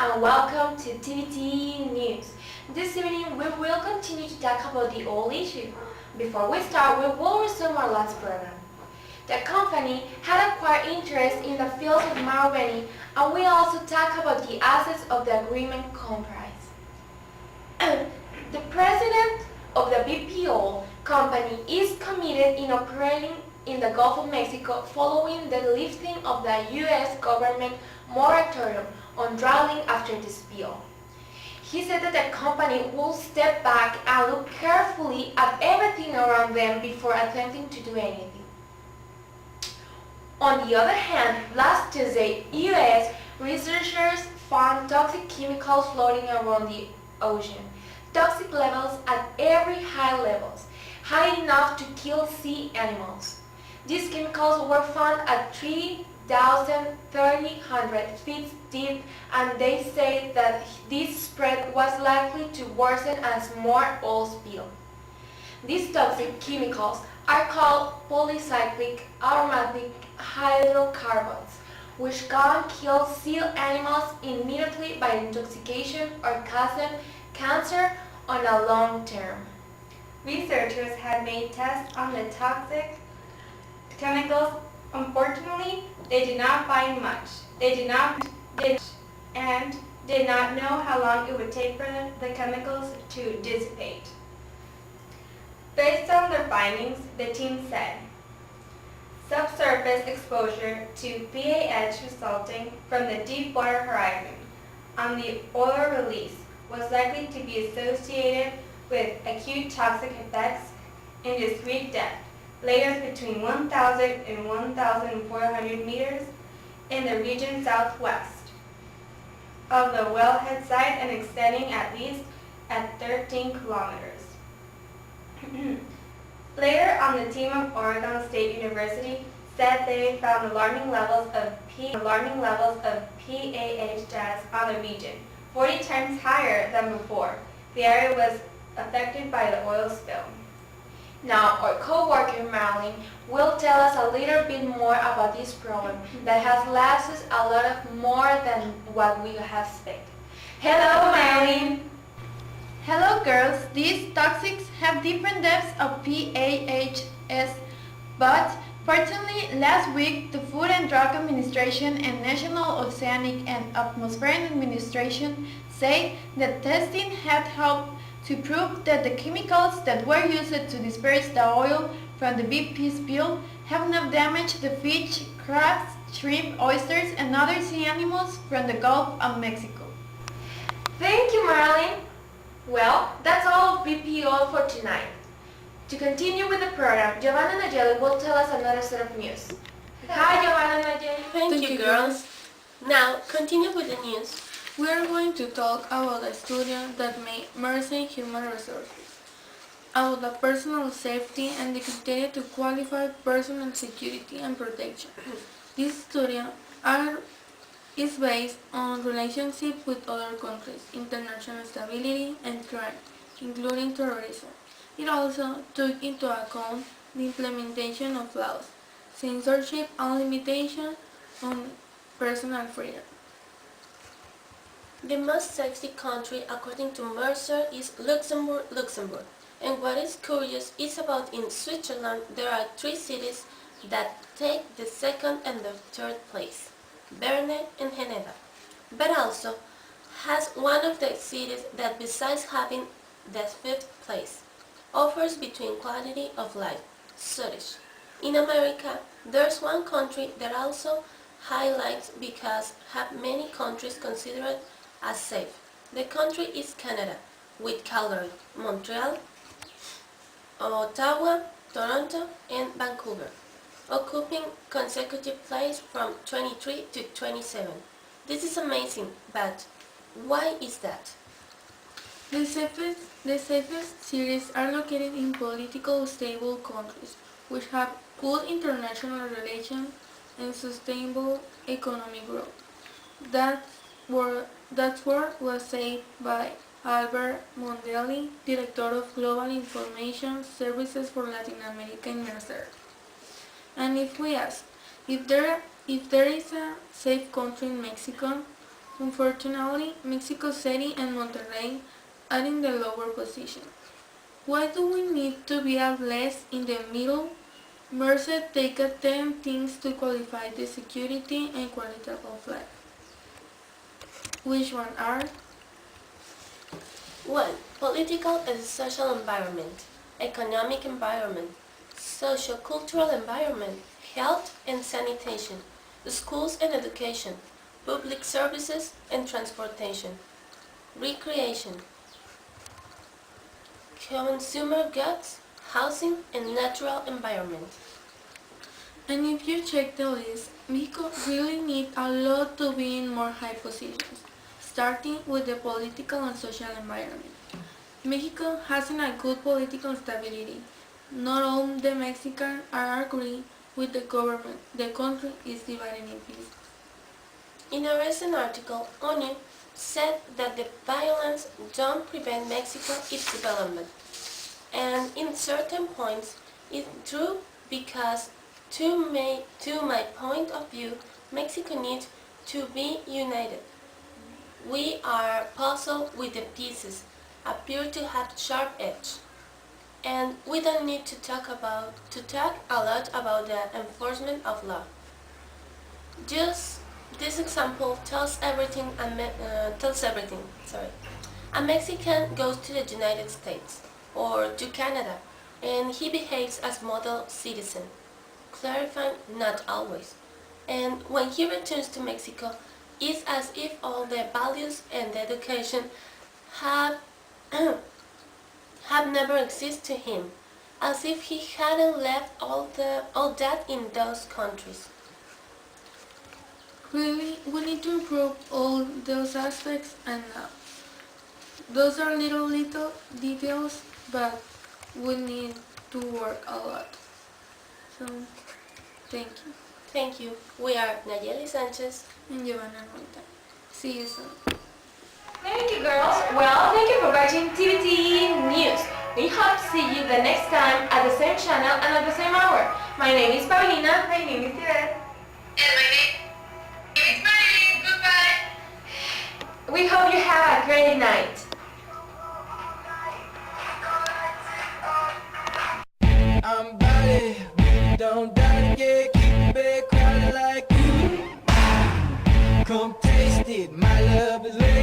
and welcome to Tbte News. This evening we will continue to talk about the oil issue. Before we start, we will resume our last program. The company had acquired interest in the fields of Marubeni, and we also talk about the assets of the agreement comprise. The president of the BP oil company is committed in operating in the Gulf of Mexico following the lifting of the U.S. government moratorium on drilling after the spill. He said that the company will step back and look carefully at everything around them before attempting to do anything. On the other hand, last Tuesday, U.S. researchers found toxic chemicals floating around the ocean. Toxic levels at very high levels, high enough to kill sea animals. These chemicals were found at 3,300 feet deep, and they say that this spread was likely to worsen as more oil spilled. These toxic chemicals are called polycyclic aromatic hydrocarbons, which can kill sea animals immediately by intoxication or cause them cancer on a long term. Researchers had made tests on the toxic chemicals. Unfortunately, they did not find much. They did not know how long it would take for the chemicals to dissipate. Based on their findings, the team said, subsurface exposure to PAH resulting from the deep water horizon on the oil release was likely to be associated with acute toxic effects in discrete depth, layers between 1,000 and 1,400 meters in the region southwest of the wellhead site and extending at least at 13 kilometers. Later on, the team of Oregon State University said they found alarming levels of PAH gas on the region, 40 times higher than before. The area was affected by the oil spill. Now, our co-worker Marilyn will tell us a little bit more about this problem that has lasted a lot of more than what we have expected. Hello, Marilyn! Hello girls, these toxics have different depths of PAHs, but fortunately last week the Food and Drug Administration and National Oceanic and Atmospheric Administration say that testing had helped to prove that the chemicals that were used to disperse the oil from the BP spill have not damaged the fish, crabs, shrimp, oysters and other sea animals from the Gulf of Mexico. Thank you, Marilyn. Well, that's all of BP oil for tonight. To continue with the program, Giovanna Nayeli will tell us another set of news. Hi, Giovanna Nayeli. Thank you, girls. Now, continue with the news. We are going to talk about a student that made Mercy Human Resources, about the personal safety and the criteria to qualify personal security and protection. This study is based on relationships with other countries, international stability, and crime, including terrorism. It also took into account the implementation of laws, censorship, and limitation on personal freedom. The most sexy country, according to Mercer, is Luxembourg. And what is curious is about in Switzerland there are 3 cities that take the second and the third place, Berne and Geneva, but also has one of the cities that, besides having the 5th place, offers between quality of life, Zurich. In America, there's one country that also highlights because have many countries considered as safe. The country is Canada, with Calgary, Montreal, Ottawa, Toronto, and Vancouver, occupying consecutive place from 23 to 27. This is amazing, but why is that? The safest cities are located in politically stable countries, which have good international relations and sustainable economic growth. That word was said by Albert Mondelli, Director of Global Information Services for Latin America in Mercer. And if we ask if there is a safe country in Mexico, Unfortunately, Mexico City and Monterrey are in the lower position. Why do we need to be at least in the middle? Mercer take 10 things to qualify the security and quality of life. Which one are? 1. Political and social environment, economic environment, socio-cultural environment, health and sanitation, schools and education, public services and transportation, recreation, consumer goods, housing and natural environment. And if you check the list, Mexico really needs a lot to be in more high positions, starting with the political and social environment. Mexico hasn't a good political stability. Not all the Mexicans are agree with the government. The country is divided in pieces. In a recent article, ONU said that the violence don't prevent Mexico its development. And in certain points, it's true because to my point of view, Mexico needs to be united. We are puzzled with the pieces, appear to have sharp edge. And we don't need to talk a lot about the enforcement of law. Just this example tells everything. Sorry, a Mexican goes to the United States or to Canada, and he behaves as model citizen, clarifying not always. And when he returns to Mexico, it's as if all the values and the education have have never existed to him, as if he hadn't left all that in those countries. Really, we need to improve all those aspects, and those are little details, but we need to work a lot. So, thank you. Thank you. We are Nayeli Sanchez And Giovanna Monta. See you soon. Thank you, girls. Well, thank you for watching Tbte News. We hope to see you the next time at the same channel and at the same hour. My name is Paulina. My name is Tbte. And my name is Marie. Goodbye. We hope you have a great night. I'm about it, we don't die yet, keep it crowded like you. Come taste it, my love is real.